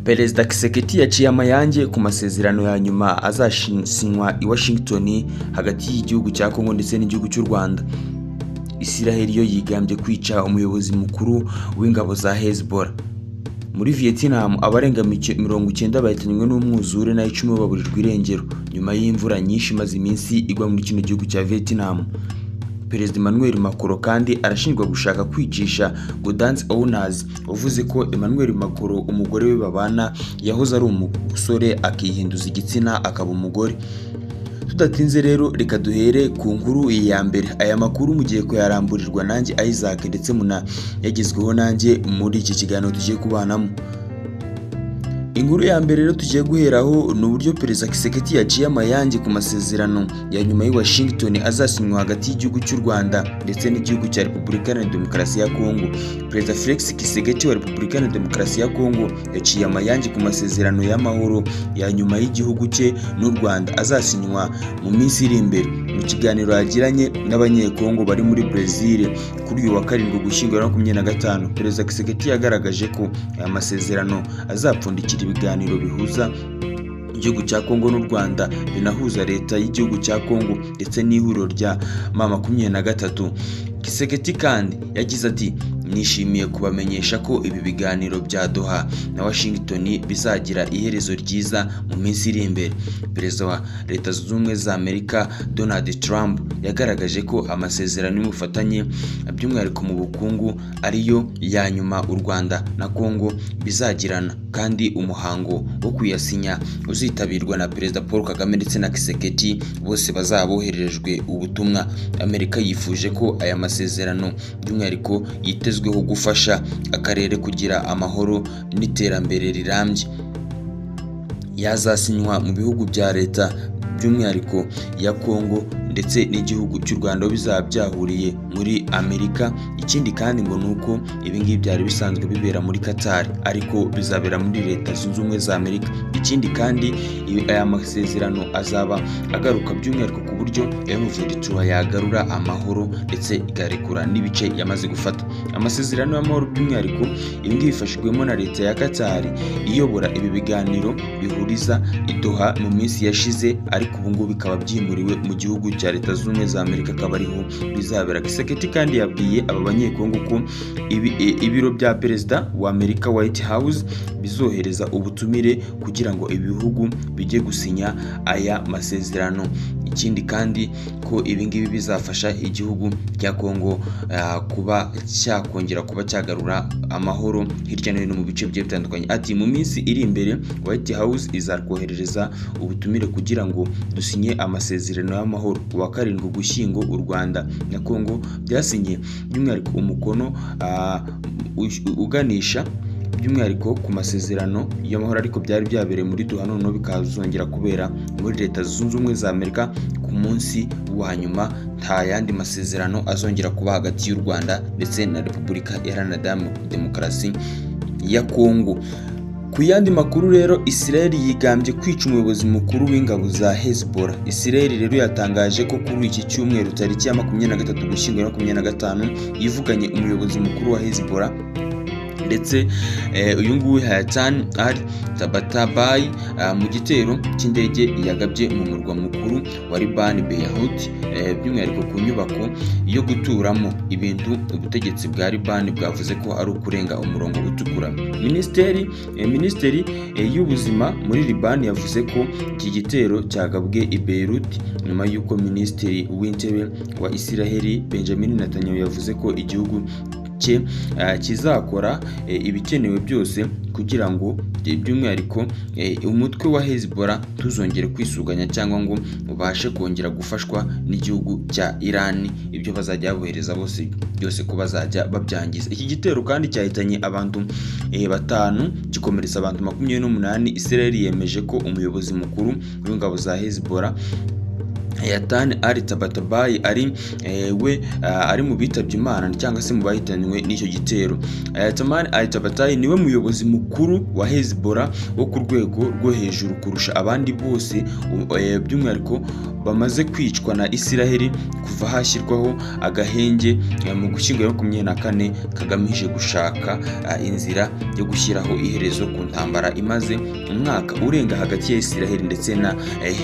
Perezida Kisekedi yaciye amayange ku masezerano ya nyuma azasinywa i Washington hagati y'igihugu cya Kongo ndetse n'igihugu cy'u Rwanda. Isiraheli yo yigambye kwica umuyobozi mukuru w'ingabo za Hezbollah. Muri Vietnam abarenga 90 bahitanywe n'umwuzure na 10 baburirwa irengero nyuma y'imvura nyinshi maze iminsi igwa muri kino gihugu cya Vietnam. Perezida Emmanuel Macron kandi arashinjwa gushaka kwicisha Gaudence Owners, uvuze ko Emmanuel Macron umugore we babana yahoze ari umusore akihinduza igitsina akaba umugore. Tudatinze rero reka duhere ku nkuru ya mbere. Aya makuru mugiye ko yaramburirwa nanjye Isaac ndetse muna yagezweho nanjye muri iki kiganiro tugiye kubanamo. Inkuru ya mbere rero tugiye guheraho ni uburyo Perezida Kisekedi yaciye amayange ku masezerano ya nyuma y'I Washington azasinywa hagati y'igihugu cy'u Rwanda ndetse n'igihugu cya Repubulika Iharanira Demokarasi ya Kongo. Perezida Felix Kisekedi wa Repubulika Iharanira Demokarasi ya Kongo yaciye amayange ku masezerano y'amahoro ya nyuma y'igihugu cye n'u Rwanda azasinywa mu minsi iri imbere. Mu kiganiro yagiranye n'abanyekongo bari muri Brazil kuri uyu wa 7 Ugushyingo 2025, Perezida Kisekedi yagaragaje ko aya masezerano azapfundikira ibiganiro bihuza igihugu cya Kongo n'u Rwanda, binahuza leta y'igihugu cya Kongo ndetse n'ihuriro rya M23. Kisekedi kandi yagize ati nishimiye kubamenyesha ko ibi biganiro bya Doha na Washington bizagira iherezo ryiza mu minsi iri imbere. Perezida wa Leta Zunze Ubumwe za Amerika Donald Trump yagaragaje ko amasezerano y'ubufatanye by'umwihariko mu bukungu ariyo ya nyuma u Rwanda na Kongo bizagirana, kandi umuhango wo kuyasinya uzitabirwa na Perezida Paul Kagame ndetse na Kisekedi, bose bazabohererejwe ubutumwa. Amerika yifuje ko aya masezerano by'umwihariko yitezweho gufasha akarere kugira amahoro n'iterambere rirambye. Yazasinywa mu bihugu bya leta by'umwihariko ya Kongo ndetse n'igihugu cy'u Rwanda bizaba byahuriye muri Amerika. Ikindi kandi ngo nuko ibingibi byari bisanzwe bibera muri Qatar ariko bizabera muri Leta Zunze Ubumwe za Amerika. Ikindi kandi aya masezerano azaba agaruka by'umwihariko ku buryo M23 yagarura amahoro ndetse igarekura n'ibice yamaze gufata. Amasezerano y'amahoro by'umwihariko ibingibi bifashijwemo na leta ya Qatar iyobora ibi biganiro bihuriza i Doha mu minsi yashize, ariko ubu ngubu bikaba byimuriwe mu gihugu cya Leta Zunze Ubumwe za Amerika akaba ariho bizabera. Kisekedi kandi yabwiye aba banyekongo ko ibiro bya Perezida wa Amerika White House bizohereza ubutumire kugira ngo ibihugu bijye gusinya aya masezerano. Ikindi kandi ko ibingibi bizafasha igihugu cya Kongo kuba cyakongera kuba cyagarura amahoro hirya no hino mu bice bigiye bitandukanye. Ati mu minsi iri imbere White House izarwoherereza ubutumire kugira ngo dusinye amasezerano y'amahoro. Wa 7 Ugushyingo u Rwanda na Kongo byasinye by'umwihariko umukono uganisha by'umwihariko ku masezerano y'amahoro, ariko byari byabereye muri Doha, none bikazongera kubera muri Leta Zunze Ubumwe za Amerika ku munsi wa nyuma. Nta yandi masezerano azongera kuba hagati y'u Rwanda ndetse na Repubulika Iharanira Demokarasi ya Kongo. Ku yandi makuru rero, Israel yigambye kwica umuyobozi mukuru w'ingabo za Hezbollah. Israel rero yatangaje ko kuri iki cyumweru tariki ya 23 Ugushyingo 2025 yivuganye umuyobozi mukuru wa Hezbollah ndetse uyu nguyu Hayatan al-Tabatabai mu gitero cy'indege yagabye mu murwa mukuru wa Liban Beirut, by'umwihariko ku nyubako yo guturamo ibintu. Ubutegetsi bwa Liban bwavuze ko ari ukurenga umurongo utukura. Minisiteri y'ubuzima muri Liban yavuze ko iki gitero cyagabwe i Beirut nyuma y'uko Minisitiri w'Intebe wa Israel Benjamin Netanyahu yavuze ko igihugu cye kizakora ibikenewe byose kugira ngo by'umwihariko umutwe wa Hezbollah tuzongere kwisuganya cyangwa ngo ubashe kongera gufashwa n'igihugu cya Iran. Ibyo bazajya bohereza bose byose ko bazajya babyangiza. Iki gitero kandi cyahitanye abantu 5 gikomeretsa abantu 28. Israel yemeje ko umuyobozi mukuru w'ingabo za Hezbollah Yatan Ali Tabatabai ari mu bitabye Imana cyangwa se mu bahitanywe n'icyo gitero. Yatan Ali Tabatabai niwe muyobozi mukuru wa Hezbollah wo ku rwego rwo hejuru kurusha abandi bose, by'umwihariko bamaze kwicwa na Isiraheli kuva hashyirwaho agahenge mu Gushyingo 2024 kagamije gushaka inzira yo gushyiraho iherezo ku ntambara imaze umwaka urenga hagati ya Isiraheli ndetse na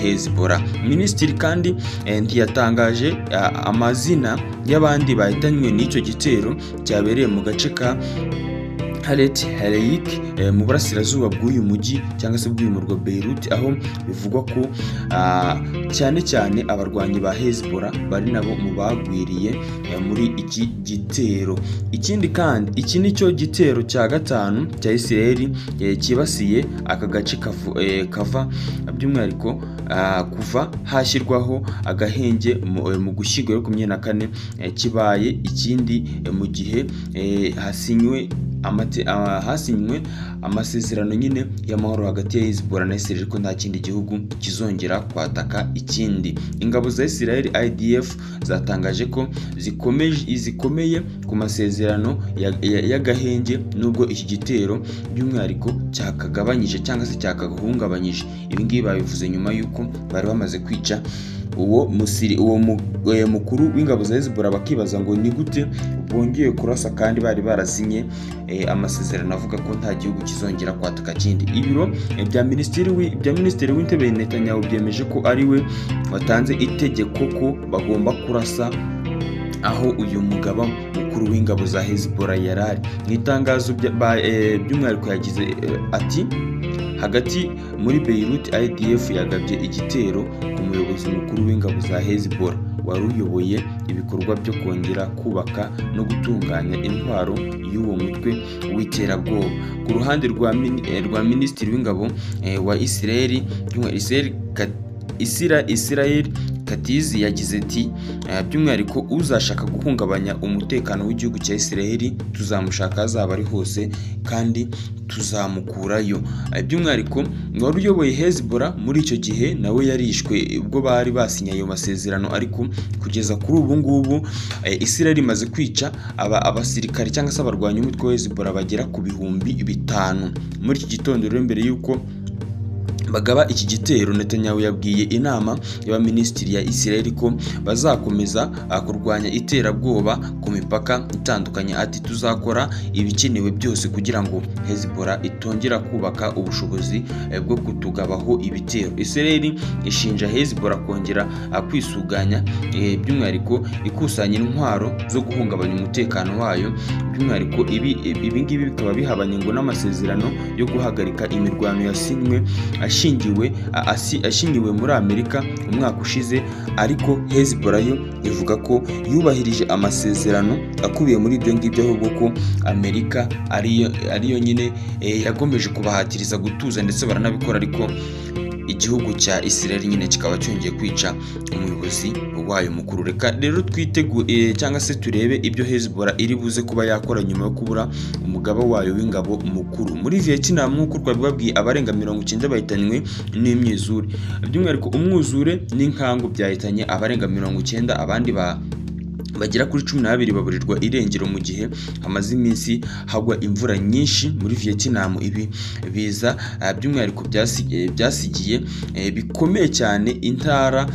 Hezbollah. Minisitiri kandi ntiyatangaje amazina y'abandi bahitanywe n'icyo gitero cyabereye mu gace ka Halet Hareik mu burasirazuba bw'uyu mujyi cyangwa se bw'uyu murwa Beirut, aho bivugwa ko cyane cyane abarwanyi ba Hezbollah bari nabo mu bagwiriye muri iki gitero. Ikindi kandi iki nicyo gitero cya gatanu cya Isiraheli kibasiye aka gace kava by'umwihariko kuva hashyirwaho agahenge mu Gushyingo 2024 kibaye ikindi mu gihe hasinywe amasezerano nyine y'amahoro hagati ya Hezbollah na Israel, ko nta kindi gihugu kizongera kwataka ikindi. Ingabo za Israel IDF zatangaje ko zikomeye ku masezerano y'agahenge nubwo iki gitero by'umwihariko cyakagabanyije cyangwa se cyakagahungabanyije. Ibi ngibi babivuze nyuma y'uko bari bamaze kwica uwo mukuru w'ingabo za Hezbollah, bakibaza ngo ni gute bongeye kurasa kandi bari barasinye amasezerano avuga ko nta gihugu kizongera kwataka kindi. Ibiro bya minisitiri w'intebe Netanyahu byemeje ko ari we watanze itegeko ko bagomba kurasa aho uyu mugaba mukuru w'ingabo za Hezbollah yarari. Mu itangazo by'umwihariko yagize ati hagati muri Beirut IDF yagabye igitero ku muyobozi mukuru w'ingabo za Hezbollah wari uyoboye ibikorwa byo kongera kubaka no gutunganya intwaro y'uwo mutwe w'iterabwoba. Ku ruhande rwa minisitiri w'ingabo wa Israel Katizi yagize ati by'umwihariko uzashaka guhungabanya umutekano w'igihugu cya Israel tuzamushaka azaba ari hose kandi tuzamukurayo. By'umwihariko wari uyoboye Hezbollah muri icyo gihe nawe yarishwe ubwo bari basinye ayo masezerano, ariko kugeza kuri ubu ngubu Israel imaze kwica abasirikari cyangwa se abarwanya umutwe wa Hezbollah bagera ku 5,000. Muri iki gitondo rero mbere y'uko bagaba iki gitero, Netanyahu yabwiye inama y'abaminisitiri ya Israel ko bazakomeza kurwanya iterabwoba ku mipaka itandukanye. Ati tuzakora ibikenewe byose kugira ngo Hezbollah itongera kubaka ubushobozi bwo kutugabaho ibitero. Israel ishinja Hezbollah kongera kwisuganya, by'umwihariko ikusanya intwaro zo guhungabanya umutekano wayo. By'umwihariko ibi ngibi bikaba bihabanye ngo n'amasezerano yo guhagarika imirwano yasinywe ashingiwe muri Amerika umwaka ushize, ariko Hezbollah yo ivuga ko yubahirije amasezerano akubiye muri ibyo ngibyo, ahubwo ko Amerika ariyo nyine yagomeje kubahatiriza gutuza ndetse baranabikora, ariko igihugu cya Israel nyine kikaba cyongeye kwica umuyobozi wayo mukuru. Reka rero twiteguye cyangwa se turebe ibyo Hezbollah iri buze kuba yakora nyuma yo kubura umugaba wayo w'ingabo mukuru. Muri Vietnam nk'uko twabibabwiye abarenga 90 bahitanywe n'imyuzure, by'umwihariko umwuzure n'inkangu byahitanye abarenga 90, abandi bagera kuri 12 baburirwa irengero mu gihe hamaze iminsi hagwa imvura nyinshi muri Vietnam. Ibi biza by'umwihariko byasigiye bikomeye cyane intara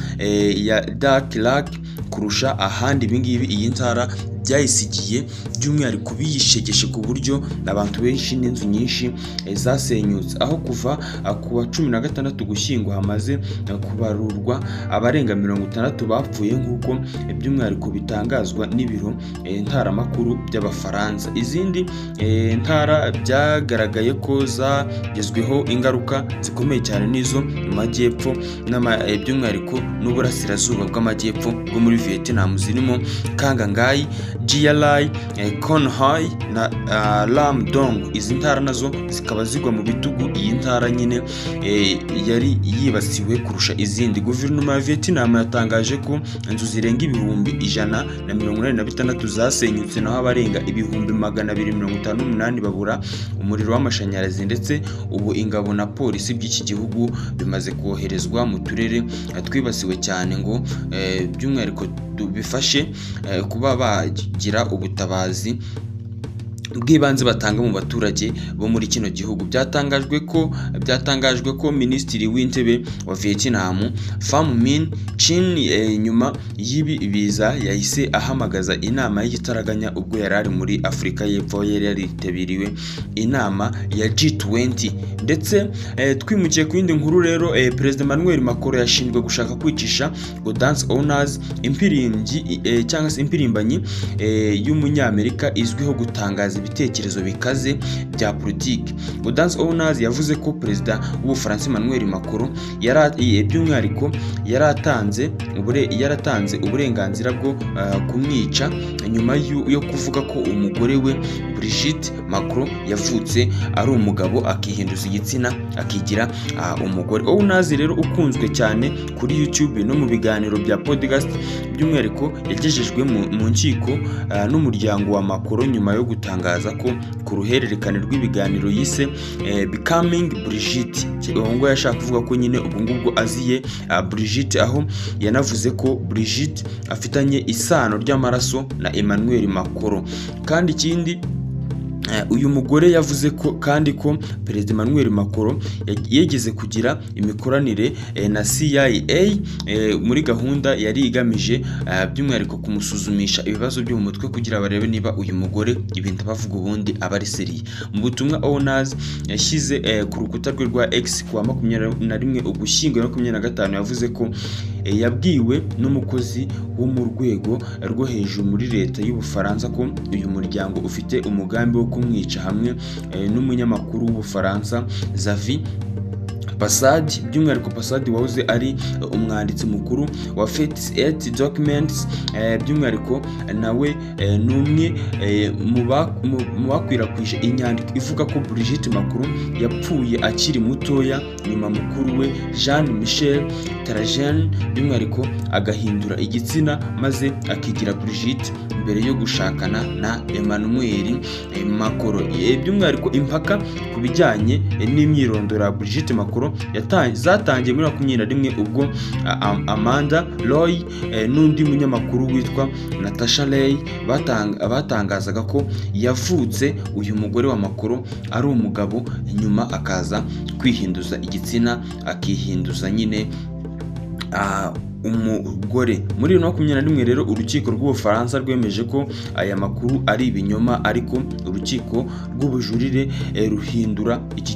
ya Dak Lak kurusha ahandi. Ibingibi iyi ntara byayisigiye by'umwihariko biyishegeshe ku buryo abantu benshi n'inzu nyinshi zasenyutse, aho kuva ku wa 16 Gushyingo hamaze kubarurwa abarenga 60 bapfuye nk'uko by'umwihariko bitangazwa n'ibiro ntaramakuru by'Abafaransa. Izindi ntara byagaragaye ko zagezweho ingaruka zikomeye cyane n'izo mu majyepfo by'umwihariko n'uburasirazuba bw'amajyepfo bwo muri Vietnam, zirimo Kangangai, Gia-Lai, Konghai na Lam Dong. Izi ntara nazo zikaba zigwa mu bitugu iyi ntara nyine yari yibasiwe kurusha izindi. Guverinoma ya Vietnam yatangaje ko inzu zirenga ibihumbi 186 zasenyutse, naho abarenga ibihumbi 258 babura umuriro w'amashanyarazi, ndetse ubu ingabo na polisi by'iki gihugu bimaze koherezwa mu turere twibasiwe cyane ngo by'umwihariko bifashe kuba bagira ubutabazi bw'ibanze batanga mu baturage bo muri kino gihugu. Byatangajwe ko Minisitiri w'Intebe wa Vietnam Pham Minh Chinh nyuma y'ibi biza yahise ahamagaza inama y'igitaraganya ubwo yari ari muri Afurika y'Epfo, yari yaritabiriwe inama ya G20. Ndetse twimukiye ku yindi nkuru rero, Perezida Emmanuel Macron yashinjwe gushaka kwicisha Dance Owners, cyangwa se impirimbanyi y'umunyamerika izwiho gutangaza ibitekerezo bikaze bya politiki. Dance Owners yavuze ko Perezida w'Ubufaransa Emmanuel Macron by'umwihariko yaratanze uburenganzira bwo kumwica nyuma yo kuvuga ko umugore we Brigitte Macron yavutse ari umugabo akihinduza igitsina akigira umugore. Owners rero ukunzwe cyane kuri YouTube no mu biganiro bya podcast, by'umwihariko yagejejwe mu nkiko n'umuryango wa Macron nyuma yo gutangaza ko ku ruhererekane rw'ibiganiro yise Becoming Brigitte, ngo yashaka kuvuga ko nyine ubwo ngubwo aziye Brigitte, aho yanavuze ko Brigitte afitanye isano ry'amaraso na Emmanuel Macron. Kandi ikindi, uyu mugore yavuze ko kandi ko Perezida Emmanuel Macron yegeze kugira imikoranire na CIA muri gahunda yari igamije by'umwihariko kumusuzumisha ibibazo byo mu mutwe kugira barebe niba uyu mugore ibintu bavuga ubundi aba ari seriye. Mu butumwa Owners yashyize ku rukuta rwe rwa X kuwa 21 Ugushyingo 2025 yavuze ko yabwiwe n'umukozi wo mu rwego rwo hejuru muri leta y'Ubufaransa ko uyu muryango ufite umugambi wo kumwica hamwe n'umunyamakuru w'Ubufaransa Xavier Passad. By'umwihariko Passad wahoze ari umwanditsi mukuru wa Fate 8 Documents, by'umwihariko nawe n'umwe mu bakwirakwije inyandiko ivuga ko Brigitte Macron yapfuye akiri mutoya, nyuma mukuru we Jean Michel Tarajen by'umwihariko agahindura igitsina maze akigira Brigitte mbere yo gushakana na Emmanuel Macron. By'umwihariko impaka ku bijyanye n'imyirondoro ya Brigitte Macron zatangiye muri 2021 ubwo Amanda Roy n'undi munyamakuru witwa Natasha Ray batangazaga ko yavutse uyu mugore wa Macron ari umugabo, nyuma akaza kwihinduza igitsina akihinduza nyine umugore. Muri 2021 rero urukiko rw'Ubufaransa rwemeje ko aya makuru ari ibinyoma, ariko urukiko rw'ubujurire ruhindura iki